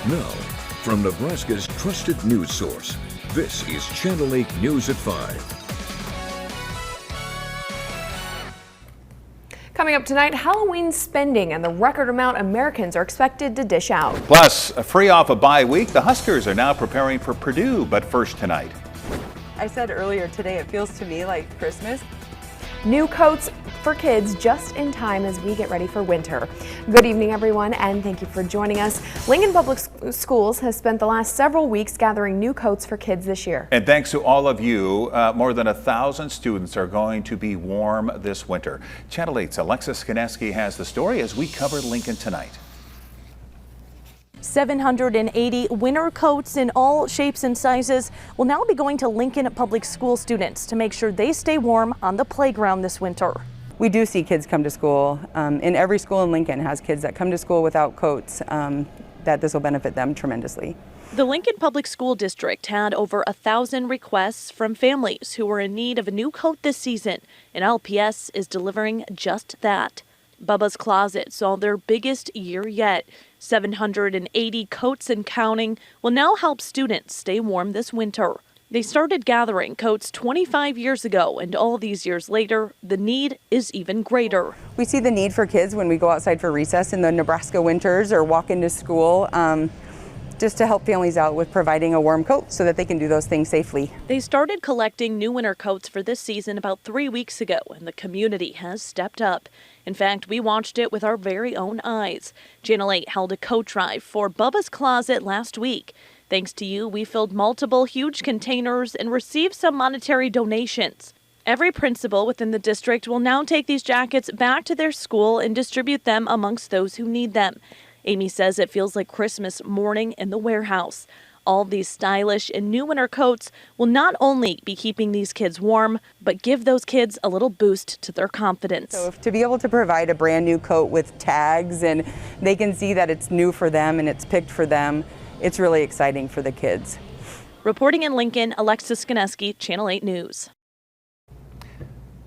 Now, from Nebraska's trusted news source, this is Channel 8 News at 5. Coming up tonight, Halloween spending and the record amount Americans are expected to dish out. Plus, free off a bye week, the Huskers are now preparing for Purdue, but first tonight. I said earlier today, it feels to me like Christmas. New coats for kids just in time as we get ready for winter. Good evening, everyone, and thank you for joining us. Lincoln Public Schools has spent the last several weeks gathering new coats for kids this year. And thanks to all of you, more than 1,000 students are going to be warm this winter. Channel 8's Alexis Skineski has the story as we cover Lincoln tonight. 780 winter coats in all shapes and sizes will now be going to Lincoln Public School students to make sure they stay warm on the playground this winter. We do see kids come to school, and every school in Lincoln has kids that come to school without coats, that this will benefit them tremendously. The Lincoln Public School District had over 1,000 requests from families who were in need of a new coat this season, and LPS is delivering just that. Bubba's Closet saw their biggest year yet. 780 coats and counting will now help students stay warm this winter. They started gathering coats 25 years ago, and all these years later, the need is even greater. We see the need for kids when we go outside for recess in the Nebraska winters or walk into school, just to help families out with providing a warm coat so that they can do those things safely. They started collecting new winter coats for this season about 3 weeks ago, and the community has stepped up. In fact, we watched it with our very own eyes. Channel 8 held a coat drive for Bubba's Closet last week. Thanks to you, we filled multiple huge containers and received some monetary donations. Every principal within the district will now take these jackets back to their school and distribute them amongst those who need them. Amy says it feels like Christmas morning in the warehouse. All these stylish and new winter coats will not only be keeping these kids warm, but give those kids a little boost to their confidence. So to be able to provide a brand new coat with tags and they can see that it's new for them and it's picked for them, it's really exciting for the kids. Reporting in Lincoln, Alexis Skineski, Channel 8 News.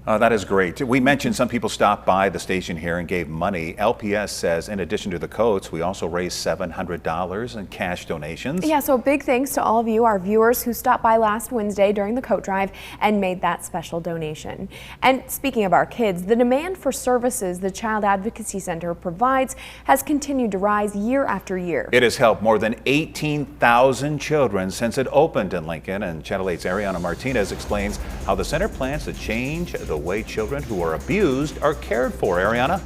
That is great. We mentioned some people stopped by the station here and gave money. LPS says in addition to the coats, we also raised $700 in cash donations. Yeah, so big thanks to all of you, our viewers who stopped by last Wednesday during the coat drive and made that special donation. And speaking of our kids, the demand for services the Child Advocacy Center provides has continued to rise year after year. It has helped more than 18,000 children since it opened in Lincoln, and Channel 8's Ariana Martinez explains how the center plans to change the way children who are abused are cared for. Ariana?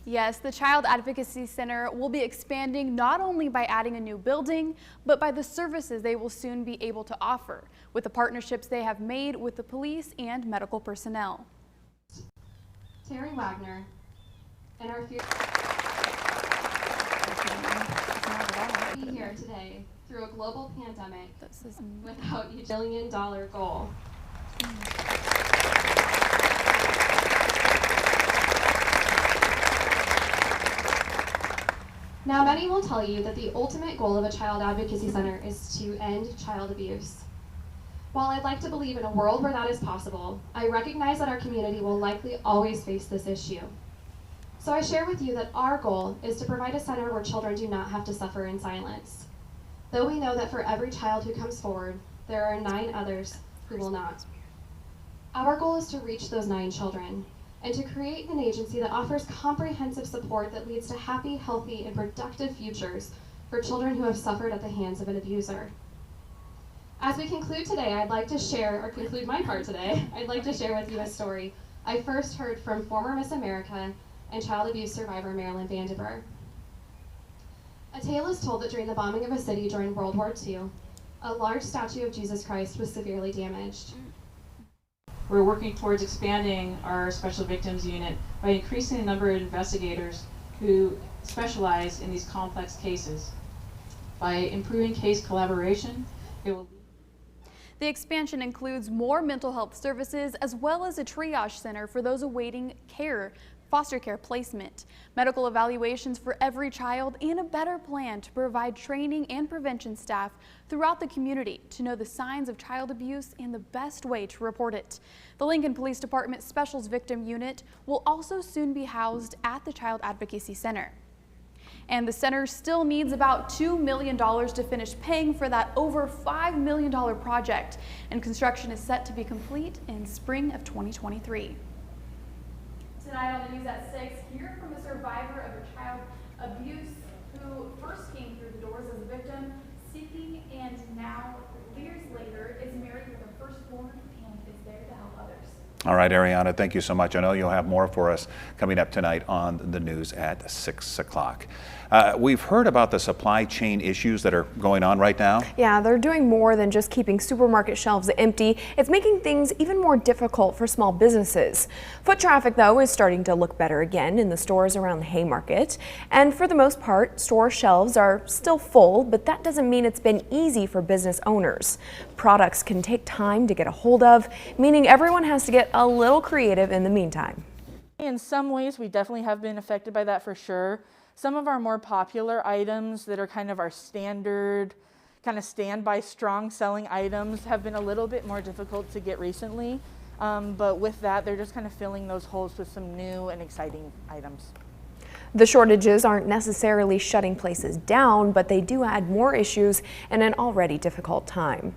Yes, the Child Advocacy Center will be expanding not only by adding a new building, but by the services they will soon be able to offer with the partnerships they have made with the police and medical personnel. Terry Wagner and our be here today through a global pandemic without a $1 billion goal. Now, many will tell you that the ultimate goal of a Child Advocacy Center is to end child abuse. While I'd like to believe in a world where that is possible, I recognize that our community will likely always face this issue. So I share with you that our goal is to provide a center where children do not have to suffer in silence. Though we know that for every child who comes forward, there are 9 others who will not. Our goal is to reach those 9 children and to create an agency that offers comprehensive support that leads to happy, healthy, and productive futures for children who have suffered at the hands of an abuser. As we conclude today, I'd like to share, or conclude my part today, I'd like to share with you a story I first heard from former Miss America and child abuse survivor Marilyn Vandiver. A tale is told that during the bombing of a city during World War II, a large statue of Jesus Christ was severely damaged. We're working towards expanding our Special Victims Unit by increasing the number of investigators who specialize in these complex cases. By improving case collaboration, it will. The expansion includes more mental health services as well as a triage center for those awaiting care, foster care placement, medical evaluations for every child, and a better plan to provide training and prevention staff throughout the community to know the signs of child abuse and the best way to report it. The Lincoln Police Department Specials Victim Unit will also soon be housed at the Child Advocacy Center. And the center still needs about $2 million to finish paying for that over $5 million project. And construction is set to be complete in spring of 2023. Tonight on the news at 6, hear from a survivor of a child abuse who first came through the doors as a victim, seeking, and now, years later, is married with a firstborn and is there to help others. All right, Ariana, thank you so much. I know you'll have more for us coming up tonight on the news at 6 o'clock. We've heard about the supply chain issues that are going on right now. Yeah, they're doing more than just keeping supermarket shelves empty. It's making things even more difficult for small businesses. Foot traffic, though, is starting to look better again in the stores around the Haymarket. And for the most part, store shelves are still full, but that doesn't mean it's been easy for business owners. Products can take time to get a hold of, meaning everyone has to get a little creative in the meantime. In some ways, we definitely have been affected by that for sure. Some of our more popular items that are kind of our standard, kind of standby strong selling items have been a little bit more difficult to get recently. But with that, they're just kind of filling those holes with some new and exciting items. The shortages aren't necessarily shutting places down, but they do add more issues in an already difficult time.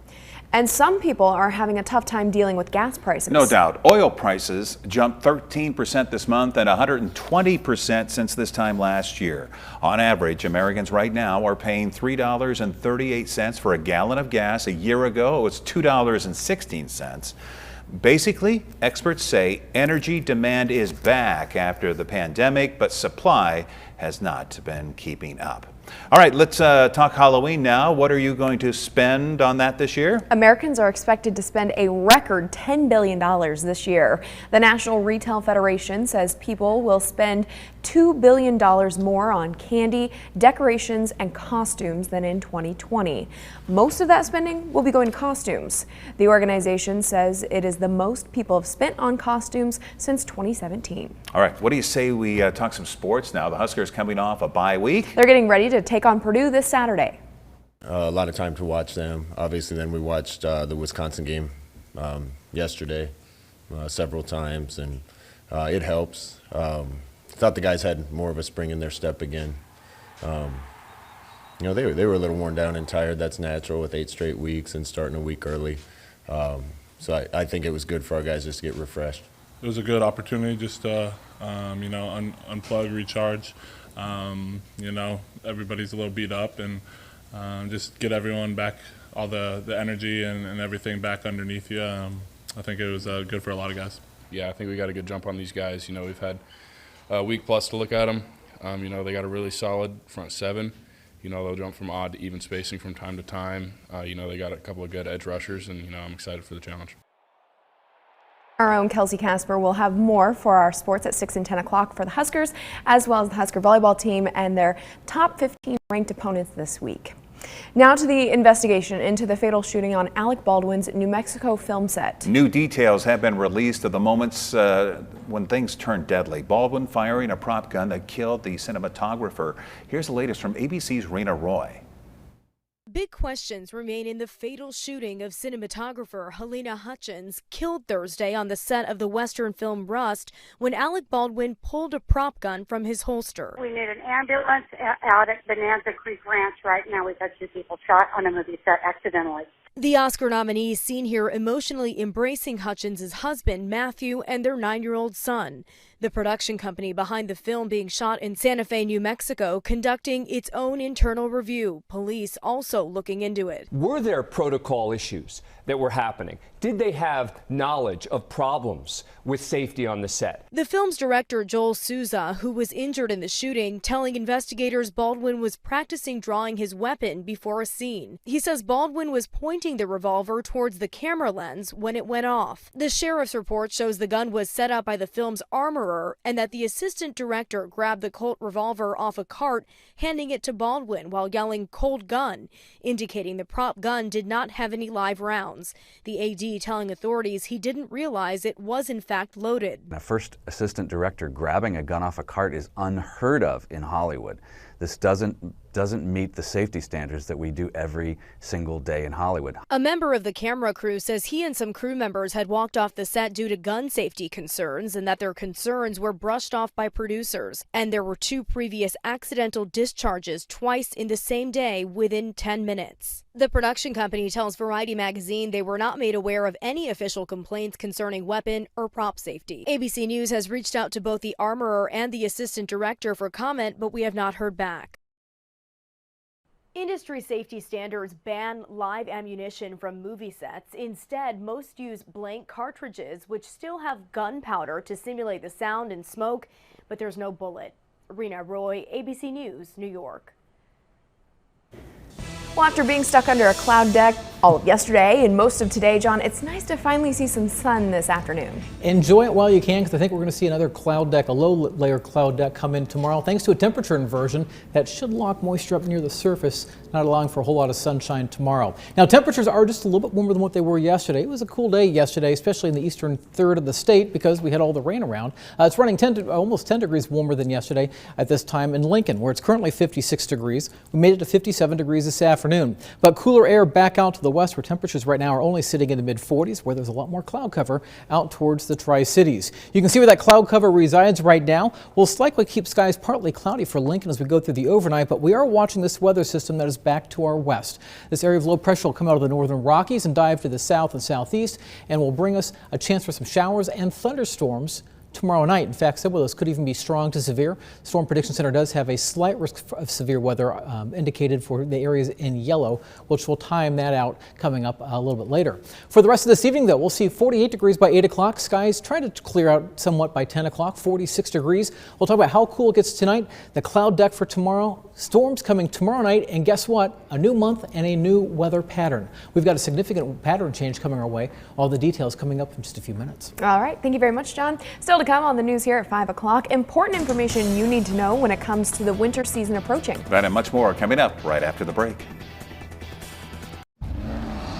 And some people are having a tough time dealing with gas prices. No doubt. Oil prices jumped 13% this month and 120% since this time last year. On average, Americans right now are paying $3.38 for a gallon of gas. A year ago, it was $2.16. Basically, experts say energy demand is back after the pandemic, but supply has not been keeping up. All right, let's talk Halloween now. What are you going to spend on that this year? Americans are expected to spend a record $10 billion this year. The National Retail Federation says people will spend $2 billion more on candy, decorations, and costumes than in 2020. Most of that spending will be going to costumes. The organization says it is the most people have spent on costumes since 2017. All right, what do you say we talk some sports now? The Huskers coming off a bye week. They're getting ready to take on Purdue this Saturday. A lot of time to watch them. Obviously, then we watched the Wisconsin game yesterday several times, and it helps. Thought the guys had more of a spring in their step again. You know, they were a little worn down and tired. That's natural with 8 straight weeks and starting a week early. So I think it was good for our guys just to get refreshed. It was a good opportunity just to, you know, unplug, recharge. You know, everybody's a little beat up, and just get everyone back, all the energy and everything back underneath you. I think it was good for a lot of guys. Yeah, I think we got a good jump on these guys. You know, we've had a week plus to look at them. You know, they got a really solid front seven. You know, they'll jump from odd to even spacing from time to time. You know, they got a couple of good edge rushers, and, you know, I'm excited for the challenge. Our own Kelsey Casper will have more for our sports at 6 and 10 o'clock for the Huskers, as well as the Husker volleyball team and their top 15 ranked opponents this week. Now to the investigation into the fatal shooting on Alec Baldwin's New Mexico film set. New details have been released of the moments when things turned deadly. Baldwin firing a prop gun that killed the cinematographer. Here's the latest from ABC's Raina Roy. Big questions remain in the fatal shooting of cinematographer Halyna Hutchins, killed Thursday on the set of the Western film Rust when Alec Baldwin pulled a prop gun from his holster. We need an ambulance out at Bonanza Creek Ranch right now. We've had 2 people shot on a movie set accidentally. The Oscar nominees seen here emotionally embracing Hutchins' husband, Matthew, and their 9-year-old son. The production company behind the film being shot in Santa Fe, New Mexico, conducting its own internal review. Police also looking into it. Were there protocol issues that were happening? Did they have knowledge of problems with safety on the set? The film's director, Joel Souza, who was injured in the shooting, telling investigators Baldwin was practicing drawing his weapon before a scene. He says Baldwin was pointing the revolver towards the camera lens when it went off. The sheriff's report shows the gun was set up by the film's armorer and that the assistant director grabbed the Colt revolver off a cart, handing it to Baldwin while yelling "Cold gun," indicating the prop gun did not have any live rounds. The AD telling authorities he didn't realize it was in fact loaded. A first assistant director grabbing a gun off a cart is unheard of in Hollywood. This doesn't doesn't meet the safety standards that we do every single day in Hollywood. A member of the camera crew says he and some crew members had walked off the set due to gun safety concerns and that their concerns were brushed off by producers. And there were 2 previous accidental discharges twice in the same day within 10 minutes. The production company tells Variety magazine they were not made aware of any official complaints concerning weapon or prop safety. ABC News has reached out to both the armorer and the assistant director for comment, but we have not heard back. Industry safety standards ban live ammunition from movie sets. Instead, most use blank cartridges, which still have gunpowder to simulate the sound and smoke, but there's no bullet. Rena Roy, ABC News, New York. Well, after being stuck under a cloud deck all of yesterday and most of today, John, it's nice to finally see some sun this afternoon. Enjoy it while you can, because I think we're going to see another cloud deck, a low-layer cloud deck come in tomorrow, thanks to a temperature inversion that should lock moisture up near the surface, not allowing for a whole lot of sunshine tomorrow. Now, temperatures are just a little bit warmer than what they were yesterday. It was a cool day yesterday, especially in the eastern third of the state, because we had all the rain around. It's running almost 10 degrees warmer than yesterday at this time in Lincoln, where it's currently 56 degrees. We made it to 57 degrees this afternoon. But cooler air back out to the west, where temperatures right now are only sitting in the mid-40s, where there's a lot more cloud cover out towards the Tri-Cities. You can see where that cloud cover resides right now. We'll likely keep skies partly cloudy for Lincoln as we go through the overnight, but we are watching this weather system that is back to our west. This area of low pressure will come out of the northern Rockies and dive to the south and southeast, and will bring us a chance for some showers and thunderstorms tomorrow night. In fact, some of those could even be strong to severe. Storm Prediction Center does have a slight risk of severe weather indicated for the areas in yellow, which will time that out coming up a little bit later. For the rest of this evening, though, we'll see 48 degrees by 8 o'clock. Skies trying to clear out somewhat by 10 o'clock, 46 degrees. We'll talk about how cool it gets tonight, the cloud deck for tomorrow, storms coming tomorrow night, and guess what? A new month and a new weather pattern. We've got a significant pattern change coming our way. All the details coming up in just a few minutes. All right. Thank you very much, John. Still to come on the news here at 5 o'clock. Important information you need to know when it comes to the winter season approaching. That and much more coming up right after the break.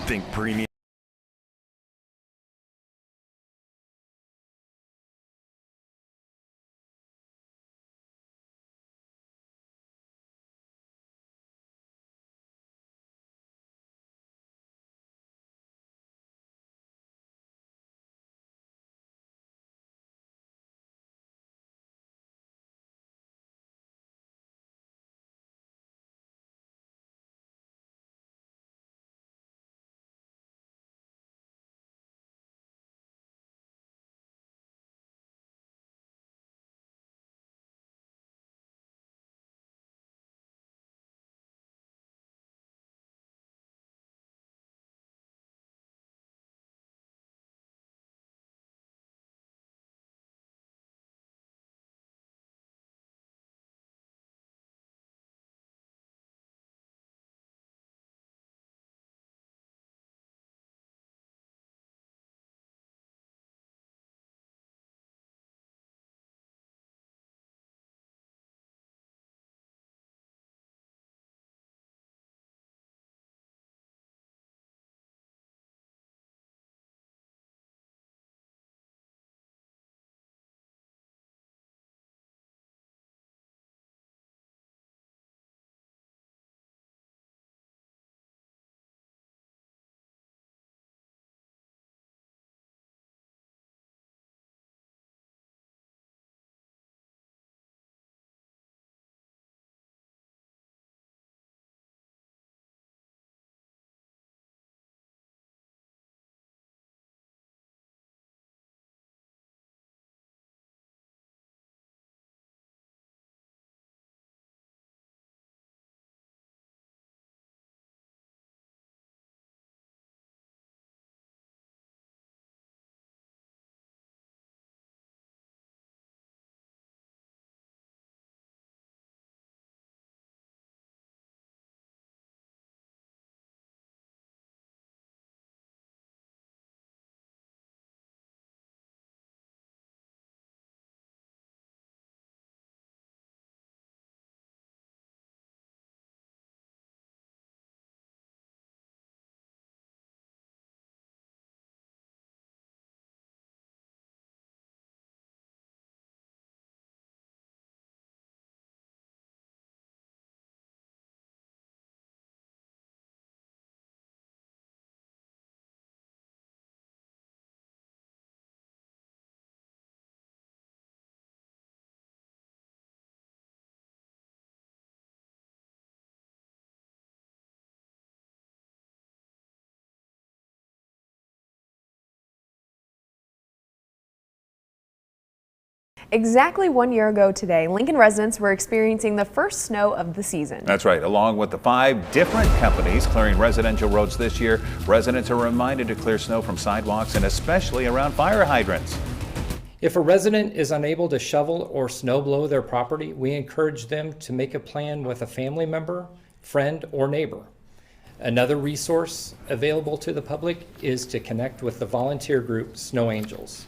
Think premium. Exactly 1 year ago today, Lincoln residents were experiencing the first snow of the season. That's right. Along with the 5 different companies clearing residential roads this year, residents are reminded to clear snow from sidewalks and especially around fire hydrants. If a resident is unable to shovel or snow blow their property, we encourage them to make a plan with a family member, friend, or neighbor. Another resource available to the public is to connect with the volunteer group Snow Angels.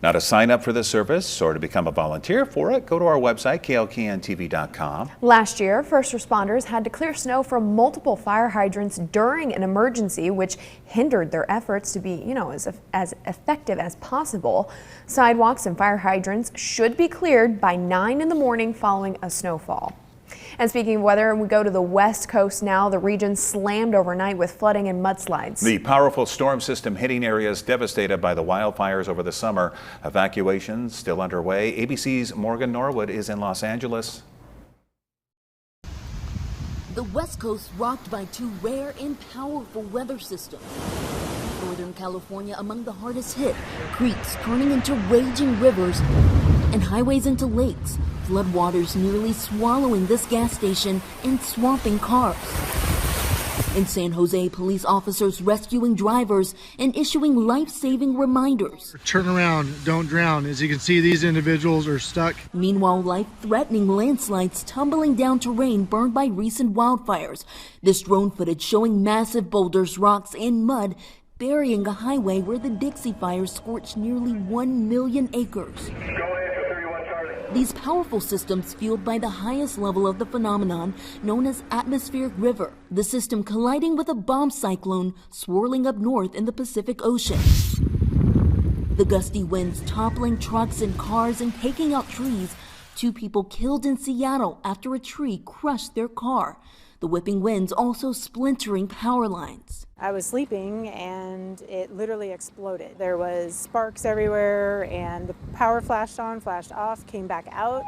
Now, to sign up for this service or to become a volunteer for it, go to our website, klkntv.com. Last year, first responders had to clear snow from multiple fire hydrants during an emergency, which hindered their efforts to be, as effective as possible. Sidewalks and fire hydrants should be cleared by 9 in the morning following a snowfall. And speaking of weather, we go to the West Coast now. The region slammed overnight with flooding and mudslides. The powerful storm system hitting areas devastated by the wildfires over the summer. Evacuations still underway. ABC's Morgan Norwood is in Los Angeles. The West Coast rocked by 2 rare and powerful weather systems. Northern California among the hardest hit, creeks turning into raging rivers and highways into lakes. Floodwaters nearly swallowing this gas station and swamping cars. In San Jose, police officers rescuing drivers and issuing life-saving reminders. Turn around, don't drown. As you can see, these individuals are stuck. Meanwhile, life-threatening landslides tumbling down terrain burned by recent wildfires. This drone footage showing massive boulders, rocks, and mud burying a highway where the Dixie Fire scorched nearly 1 million acres. These powerful systems fueled by the highest level of the phenomenon known as atmospheric river, the system colliding with a bomb cyclone swirling up north in the Pacific Ocean. The gusty winds toppling trucks and cars and taking out trees. 2 people killed in Seattle after a tree crushed their car. The whipping winds also splintering power lines. I was sleeping and it literally exploded. There was sparks everywhere and the power flashed on, flashed off, came back out.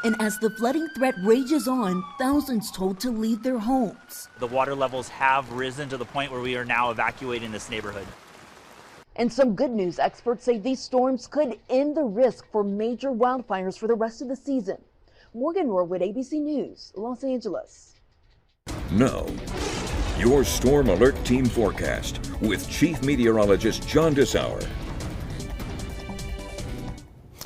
And as the flooding threat rages on, thousands told to leave their homes. The water levels have risen to the point where we are now evacuating this neighborhood. And some good news, experts say these storms could end the risk for major wildfires for the rest of the season. Morgan Norwood, ABC News, Los Angeles. Now, your Storm Alert Team forecast with Chief Meteorologist John Dessauer.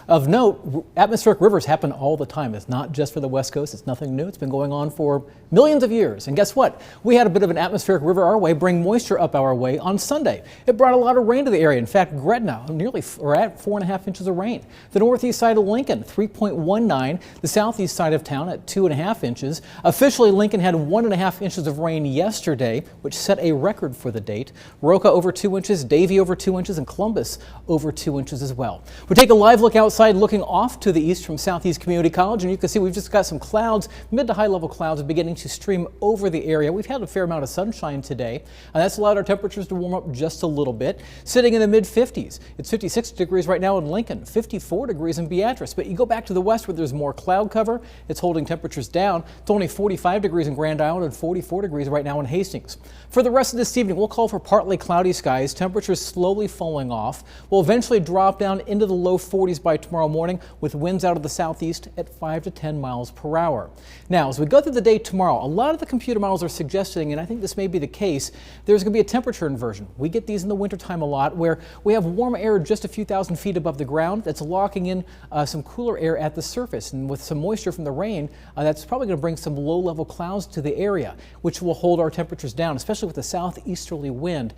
Of note, atmospheric rivers happen all the time. It's not just for the West Coast. It's nothing new. It's been going on for millions of years. And guess what? We had a bit of an atmospheric river our way bring moisture up our way on Sunday. It brought a lot of rain to the area. In fact, Gretna we're at 4.5 inches of rain. The northeast side of Lincoln, 3.19. The southeast side of town at 2.5 inches. Officially, Lincoln had 1.5 inches of rain yesterday, which set a record for the date. Roca over 2 inches, Davie over 2 inches, and Columbus over 2 inches as well. We'll take a live look outside looking off to the east from Southeast Community College, and you can see we've just got some clouds, mid to high level clouds beginning to stream over the area. We've had a fair amount of sunshine today, and that's allowed our temperatures to warm up just a little bit, sitting in the mid 50s. It's 56 degrees right now in Lincoln, 54 degrees in Beatrice, but you go back to the west where there's more cloud cover, it's holding temperatures down. It's only 45 degrees in Grand Island and 44 degrees right now in Hastings. For the rest of this evening, we'll call for partly cloudy skies, temperatures slowly falling off. We'll eventually drop down into the low 40s by tomorrow morning with winds out of the southeast at 5 to 10 miles per hour. Now, as we go through the day tomorrow, a lot of the computer models are suggesting, and I think this may be the case, there's going to be a temperature inversion. We get these in the wintertime a lot where we have warm air just a few thousand feet above the ground that's locking in some cooler air at the surface. And with some moisture from the rain, that's probably going to bring some low-level clouds to the area, which will hold our temperatures down, especially with the southeasterly wind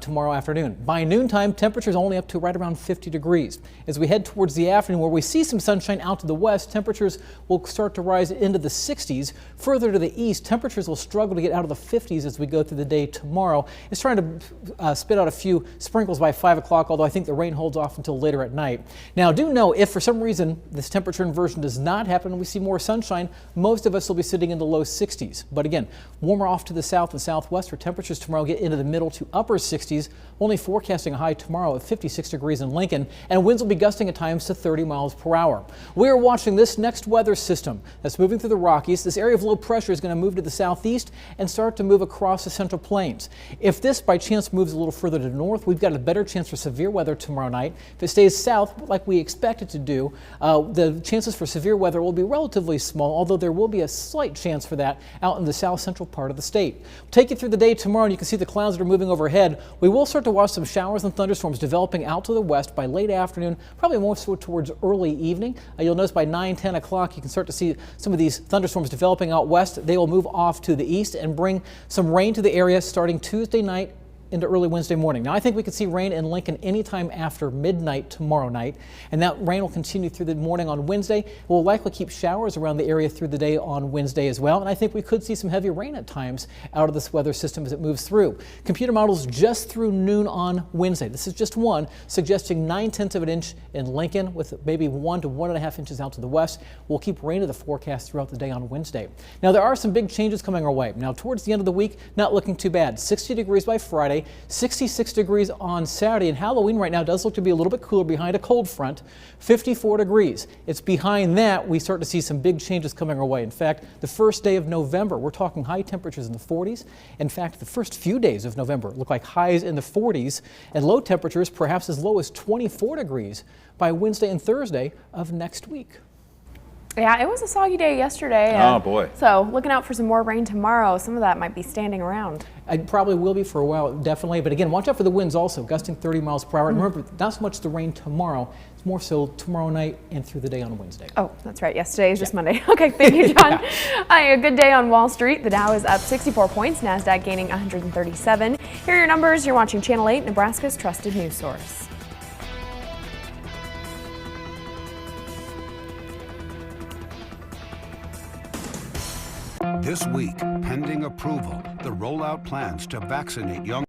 tomorrow afternoon. By noontime, temperatures only up to right around 50 degrees. As we head towards the afternoon, where we see some sunshine out to the west, temperatures will start to rise into the 60s. Further to the east, temperatures will struggle to get out of the 50s as we go through the day tomorrow. It's trying to spit out a few sprinkles by 5 o'clock, although I think the rain holds off until later at night. Now, do know if for some reason this temperature inversion does not happen and we see more sunshine, most of us will be sitting in the low 60s. But again, warmer off to the south and southwest where temperatures tomorrow get into the middle to upper 60s, only forecasting a high tomorrow of 56 degrees in Lincoln, and winds will be gusting at times to to 30 miles per hour. We are watching this next weather system that's moving through the Rockies. This area of low pressure is going to move to the southeast and start to move across the Central Plains. If this by chance moves a little further to the north, we've got a better chance for severe weather tomorrow night. If it stays south like we expect it to do, the chances for severe weather will be relatively small, although there will be a slight chance for that out in the south central part of the state. We'll take you through the day tomorrow, and you can see the clouds that are moving overhead. We will start to watch some showers and thunderstorms developing out to the west by late afternoon, probably more so towards early evening. You'll notice by 9-10 o'clock you can start to see some of these thunderstorms developing out west. They will move off to the east and bring some rain to the area starting Tuesday night into early Wednesday morning. Now I think we could see rain in Lincoln anytime after midnight tomorrow night, and that rain will continue through the morning on Wednesday. We'll likely keep showers around the area through the day on Wednesday as well, and I think we could see some heavy rain at times out of this weather system as it moves through. Computer models just through noon on Wednesday. This is just one, suggesting 9/10 of an inch in Lincoln with maybe 1 to 1.5 inches out to the west. We'll keep rain in the forecast throughout the day on Wednesday. Now there are some big changes coming our way. Now towards the end of the week, not looking too bad. 60 degrees by Friday. 66 degrees on Saturday, and Halloween right now does look to be a little bit cooler behind a cold front. 54 degrees. It's behind that we start to see some big changes coming our way. In fact, the first day of November, we're talking high temperatures in the 40s. In fact, the first few days of November look like highs in the 40s and low temperatures perhaps as low as 24 degrees by Wednesday and Thursday of next week. Yeah, it was a soggy day yesterday. Oh, boy. So looking out for some more rain tomorrow. Some of that might be standing around. It probably will be for a while, definitely. But again, watch out for the winds also, gusting 30 miles per hour. And remember, not so much the rain tomorrow. It's more so tomorrow night and through the day on Wednesday. Oh, that's right. Yesterday is just Monday. Okay, thank you, John. A good day on Wall Street. The Dow is up 64 points. NASDAQ gaining 137. Here are your numbers. You're watching Channel 8, Nebraska's trusted news source. This week, pending approval, the rollout plans to vaccinate young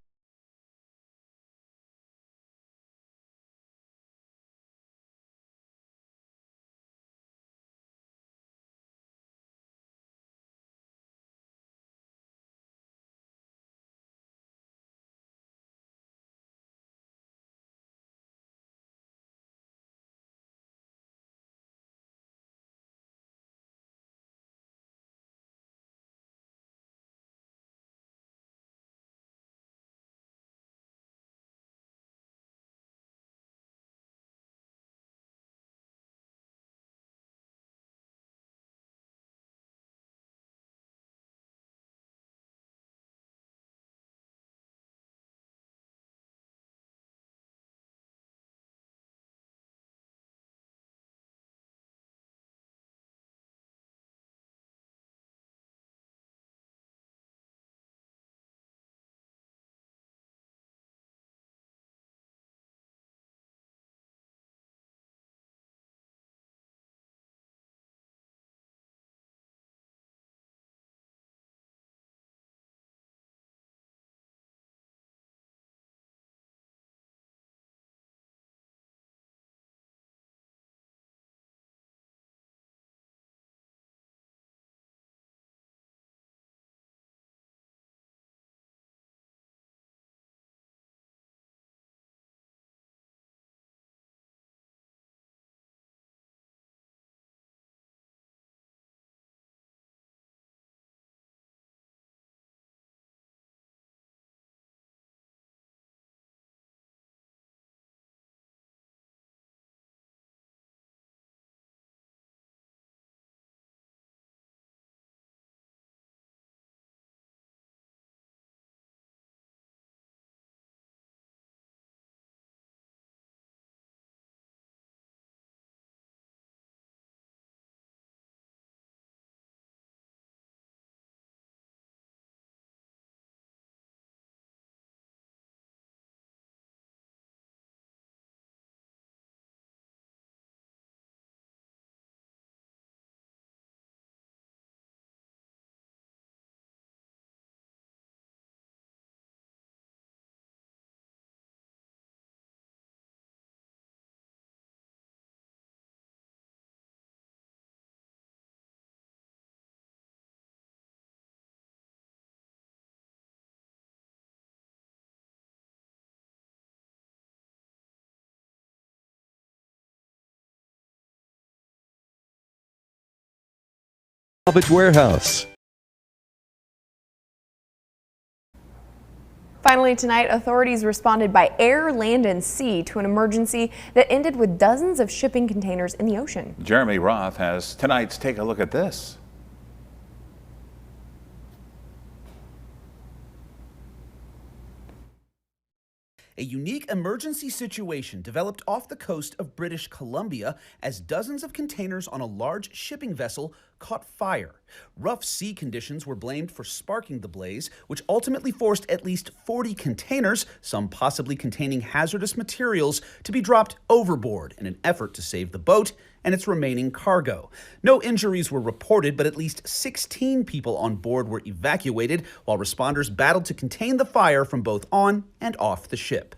Salvage Warehouse. Finally tonight, authorities responded by air, land, and sea to an emergency that ended with dozens of shipping containers in the ocean. Jeremy Roth has tonight's Take a Look at This. A unique emergency situation developed off the coast of British Columbia as dozens of containers on a large shipping vessel caught fire. Rough sea conditions were blamed for sparking the blaze, which ultimately forced at least 40 containers, some possibly containing hazardous materials, to be dropped overboard in an effort to save the boat and its remaining cargo. No injuries were reported, but at least 16 people on board were evacuated while responders battled to contain the fire from both on and off the ship.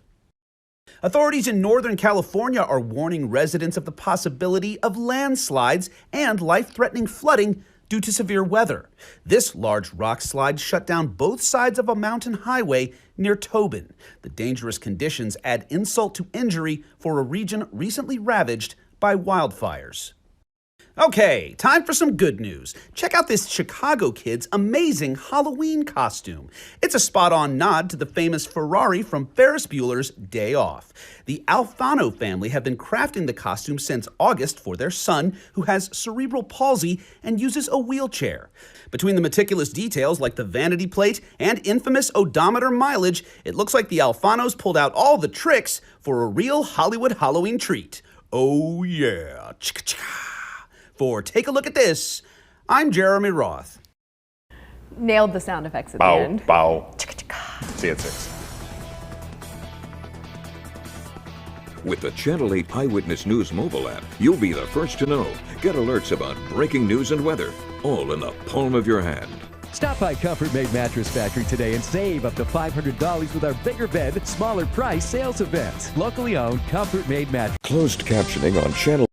Authorities in Northern California are warning residents of the possibility of landslides and life-threatening flooding due to severe weather. This large rock slide shut down both sides of a mountain highway near Tobin. The dangerous conditions add insult to injury for a region recently ravaged by wildfires. Okay, time for some good news. Check out this Chicago kid's amazing Halloween costume. It's a spot-on nod to the famous Ferrari from Ferris Bueller's Day Off. The Alfano family have been crafting the costume since August for their son, who has cerebral palsy and uses a wheelchair. Between the meticulous details like the vanity plate and infamous odometer mileage, it looks like the Alfanos pulled out all the tricks for a real Hollywood Halloween treat. Oh yeah, chicka-chicka. For Take a Look at This, I'm Jeremy Roth. Nailed the sound effects at Bow, the end. bow. See you at 6. With the Channel 8 Eyewitness News mobile app, you'll be the first to know. Get alerts about breaking news and weather, all in the palm of your hand. Stop by Comfort Made Mattress Factory today and save up to $500 with our bigger bed, smaller price sales event. Locally owned Comfort Made Mattress. Closed captioning on Channel